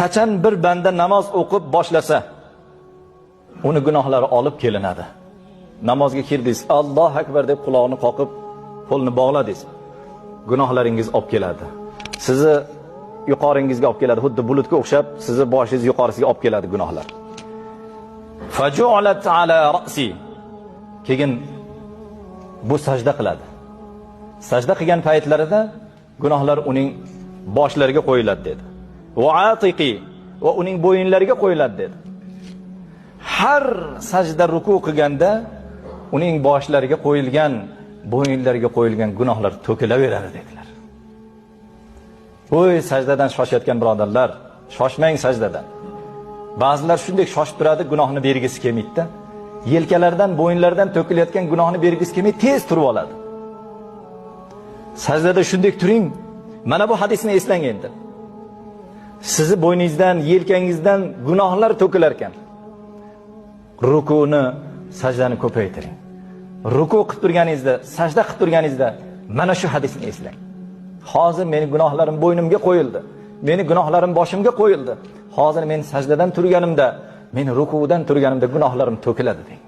qachon bir banda namoz o'qib boshlasa, uni gunohlari olib kelinadi. Namozga kirdingiz, Allohu akbar deb quloqni qoqib, qo'lni bog'ladingiz. Gunohlaringiz olib keladi. Sizni yuqoringizga olib keladi. Xuddi bulutga o'xshab, sizni boshingiz yuqorisiga olib keladi gunohlar. Faju'alat ala ra'si. Keyin bu sajda qiladi. Sajda qilgan paytlarida gunohlar uning boshlariga qo'yiladi dedi. Va atiqi, va uning bo'yinlariga qo'yiladi dedi. Har sajda ruku qilganda uning boshlariga qo'yilgan, bo'yinlariga qo'yilgan gunohlar to'kilaveradi dedilar. Voy sajdadan shoshayotgan birodarlar, shoshmang sajdadan. Ba'zilar shunday shoshib turadi, gunohni bergisi kelmaydi-da. Yelkalaridan, bo'yinlaridan to'kilayotgan gunohni bergisi kelmay tez turib oladi. Sajdada shunday turing. Mana bu hadisni eslang endi. Sizni bo'yningizdan, yelkangizdan gunohlar to'kilar ekan. Rukuni, sajdani ko'paytiring. Ruku qilib turganingizda, sajda qilib turganingizda mana shu hadisni eslang. Hozir meni gunohlarim bo'ynimga qo'yildi. Meni gunohlarim boshimga qo'yildi. Hozir men sajdadan turganimda, men rukudan turganimda gunohlarim to'kiladi deng.